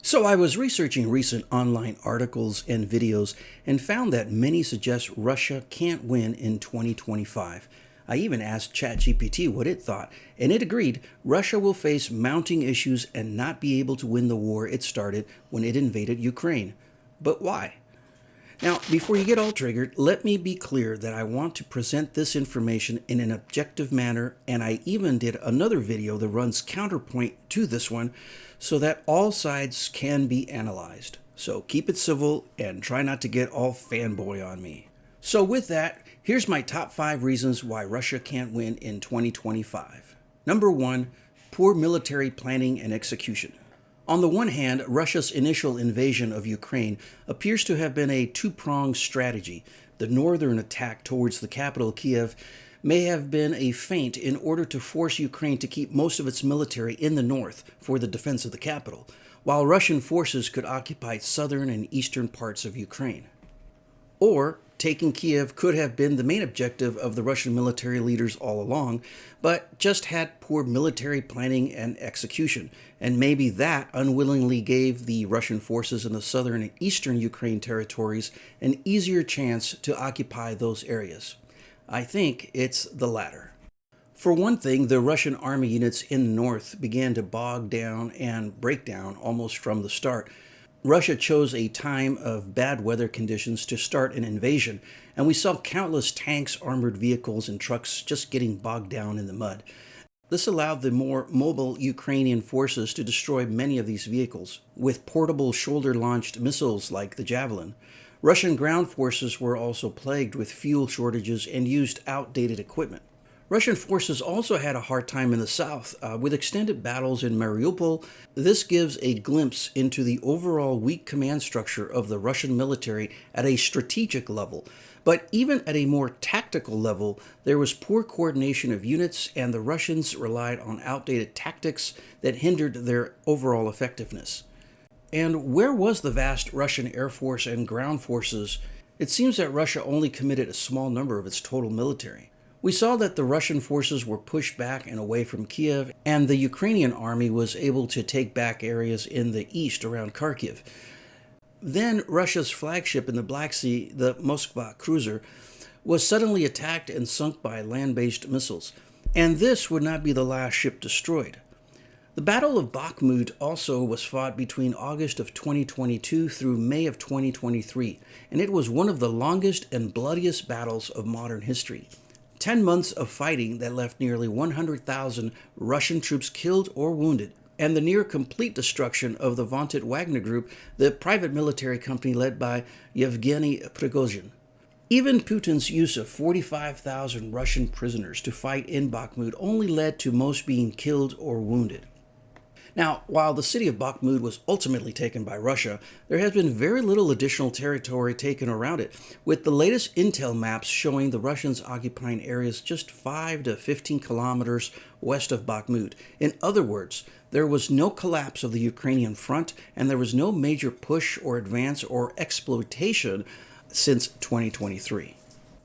So I was researching recent online articles and videos and found that many suggest Russia can't win in 2025. I even asked ChatGPT what it thought, and it agreed Russia will face mounting issues and not be able to win the war it started when it invaded Ukraine. But why? Now, before you get all triggered, let me be clear that I want to present this information in an objective manner, and I even did another video that runs counterpoint to this one so that all sides can be analyzed. So keep it civil and try not to get all fanboy on me. So with that, here's my top 5 reasons why Russia can't win in 2025. Number 1, poor military planning and execution. On the one hand, Russia's initial invasion of Ukraine appears to have been a two-pronged strategy. The northern attack towards the capital, Kiev, may have been a feint in order to force Ukraine to keep most of its military in the north for the defense of the capital, while Russian forces could occupy southern and eastern parts of Ukraine. Or, taking Kiev could have been the main objective of the Russian military leaders all along, but just had poor military planning and execution, and maybe that unwillingly gave the Russian forces in the southern and eastern Ukraine territories an easier chance to occupy those areas. I think it's the latter. For one thing, the Russian army units in the north began to bog down and break down almost from the start. Russia chose a time of bad weather conditions to start an invasion, and we saw countless tanks, armored vehicles, and trucks just getting bogged down in the mud. This allowed the more mobile Ukrainian forces to destroy many of these vehicles, with portable shoulder-launched missiles like the Javelin. Russian ground forces were also plagued with fuel shortages and used outdated equipment. Russian forces also had a hard time in the south, with extended battles in Mariupol. This gives a glimpse into the overall weak command structure of the Russian military at a strategic level. But even at a more tactical level, there was poor coordination of units, and the Russians relied on outdated tactics that hindered their overall effectiveness. And where was the vast Russian Air Force and ground forces? It seems that Russia only committed a small number of its total military. We saw that the Russian forces were pushed back and away from Kiev, and the Ukrainian army was able to take back areas in the east around Kharkiv. Then Russia's flagship in the Black Sea, the Moskva cruiser, was suddenly attacked and sunk by land-based missiles. And this would not be the last ship destroyed. The Battle of Bakhmut also was fought between August of 2022 through May of 2023, and it was one of the longest and bloodiest battles of modern history. 10 months of fighting that left nearly 100,000 Russian troops killed or wounded, and the near-complete destruction of the vaunted Wagner Group, the private military company led by Yevgeny Prigozhin. Even Putin's use of 45,000 Russian prisoners to fight in Bakhmut only led to most being killed or wounded. Now, while the city of Bakhmut was ultimately taken by Russia, there has been very little additional territory taken around it, with the latest intel maps showing the Russians occupying areas just 5 to 15 kilometers west of Bakhmut. In other words, there was no collapse of the Ukrainian front, and there was no major push or advance or exploitation since 2023.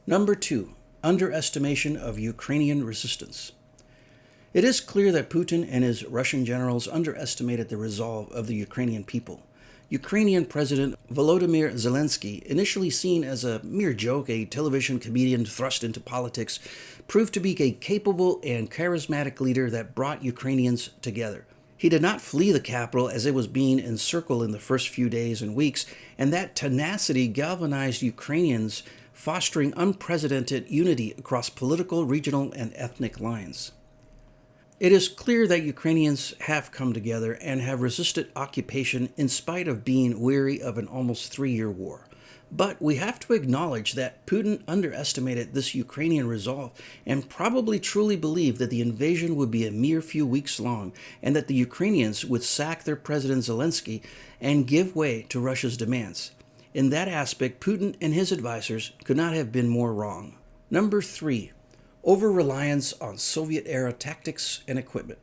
Number 2, underestimation of Ukrainian resistance. It is clear that Putin and his Russian generals underestimated the resolve of the Ukrainian people. Ukrainian President Volodymyr Zelensky, initially seen as a mere joke, a television comedian thrust into politics, proved to be a capable and charismatic leader that brought Ukrainians together. He did not flee the capital as it was being encircled in the first few days and weeks, and that tenacity galvanized Ukrainians, fostering unprecedented unity across political, regional, and ethnic lines. It is clear that Ukrainians have come together and have resisted occupation in spite of being weary of an almost 3-year war. But we have to acknowledge that Putin underestimated this Ukrainian resolve and probably truly believed that the invasion would be a mere few weeks long and that the Ukrainians would sack their president Zelensky and give way to Russia's demands. In that aspect, Putin and his advisors could not have been more wrong. Number 3. Over-reliance on Soviet-era tactics and equipment.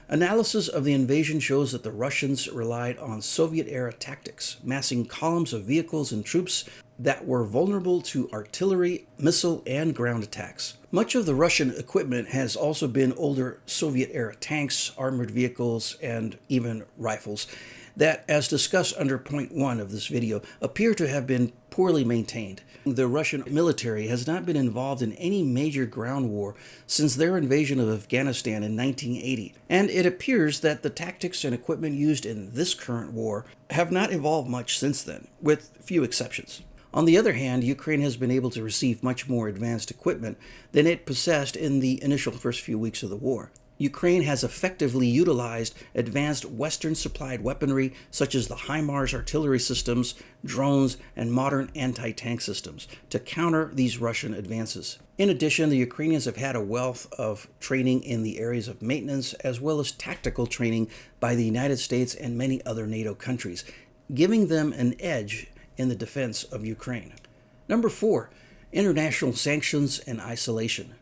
Analysis of the invasion shows that the Russians relied on Soviet-era tactics, massing columns of vehicles and troops that were vulnerable to artillery, missile, and ground attacks. Much of the Russian equipment has also been older Soviet-era tanks, armored vehicles, and even rifles. that, as discussed under point 1 of this video, appear to have been poorly maintained. The Russian military has not been involved in any major ground war since their invasion of Afghanistan in 1980, and it appears that the tactics and equipment used in this current war have not evolved much since then, with few exceptions. On the other hand, Ukraine has been able to receive much more advanced equipment than it possessed in the initial first few weeks of the war. Ukraine has effectively utilized advanced Western-supplied weaponry such as the HIMARS artillery systems, drones, and modern anti-tank systems to counter these Russian advances. In addition, the Ukrainians have had a wealth of training in the areas of maintenance as well as tactical training by the United States and many other NATO countries, giving them an edge in the defense of Ukraine. Number 4, international sanctions and isolation.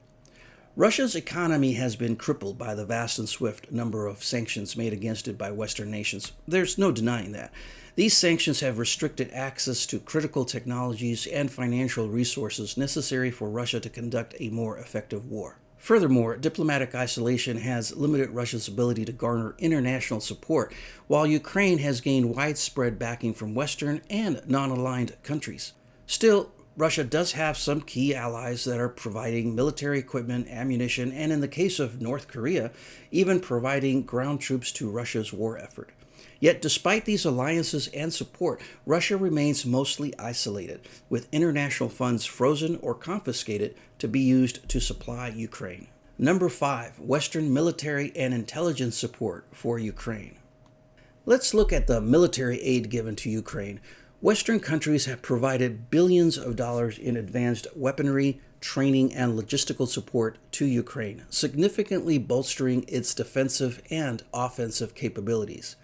Russia's economy has been crippled by the vast and swift number of sanctions made against it by Western nations. There's no denying that. These sanctions have restricted access to critical technologies and financial resources necessary for Russia to conduct a more effective war. Furthermore, diplomatic isolation has limited Russia's ability to garner international support, while Ukraine has gained widespread backing from Western and non-aligned countries. Still, Russia does have some key allies that are providing military equipment, ammunition, and in the case of North Korea, even providing ground troops to Russia's war effort. Yet despite these alliances and support, Russia remains mostly isolated, with international funds frozen or confiscated to be used to supply Ukraine. Number 5, Western military and intelligence support for Ukraine. Let's look at the military aid given to Ukraine. Western countries have provided billions of dollars in advanced weaponry, training, and logistical support to Ukraine, significantly bolstering its defensive and offensive capabilities.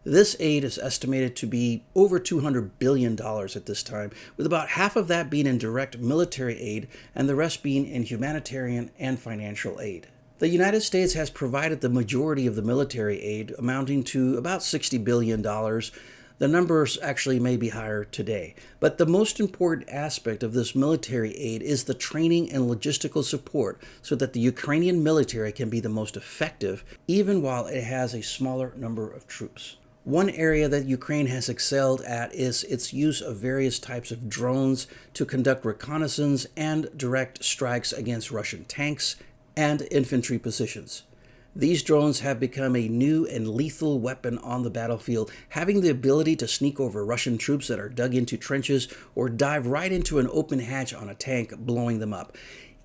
This aid is estimated to be over $200 billion at this time, with about half of that being in direct military aid and the rest being in humanitarian and financial aid. The United States has provided the majority of the military aid, amounting to about $60 billion. The numbers actually may be higher today, but the most important aspect of this military aid is the training and logistical support so that the Ukrainian military can be the most effective, even while it has a smaller number of troops. One area that Ukraine has excelled at is its use of various types of drones to conduct reconnaissance and direct strikes against Russian tanks and infantry positions. These drones have become a new and lethal weapon on the battlefield, having the ability to sneak over Russian troops that are dug into trenches or dive right into an open hatch on a tank, blowing them up.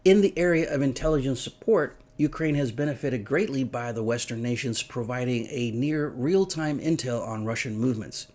In the area of intelligence support, Ukraine has benefited greatly by the Western nations providing a near real-time intel on Russian movements.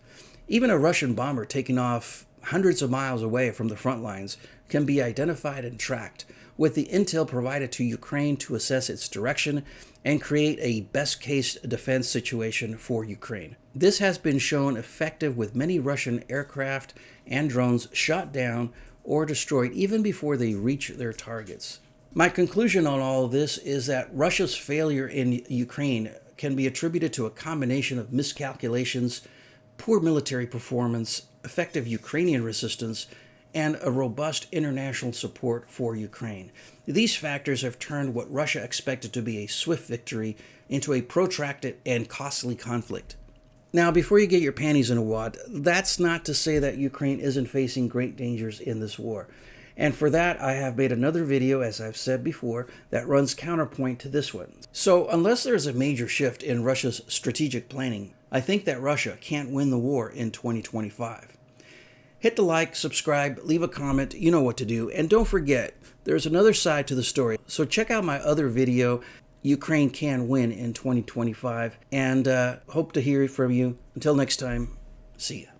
Even a Russian bomber taking off hundreds of miles away from the front lines can be identified and tracked, with the intel provided to Ukraine to assess its direction and create a best-case defense situation for Ukraine. This has been shown effective with many Russian aircraft and drones shot down or destroyed even before they reach their targets. My conclusion on all of this is that Russia's failure in Ukraine can be attributed to a combination of miscalculations, poor military performance, effective Ukrainian resistance, and a robust international support for Ukraine. These factors have turned what Russia expected to be a swift victory into a protracted and costly conflict. Now, before you get your panties in a wad, that's not to say that Ukraine isn't facing great dangers in this war. And for that, I have made another video, as I've said before, that runs counterpoint to this one. So unless there's a major shift in Russia's strategic planning, I think that Russia can't win the war in 2025. Hit the like, subscribe, leave a comment, you know what to do. And don't forget, there's another side to the story. So check out my other video, Ukraine Can Win in 2025. And hope to hear from you. Until next time, see ya.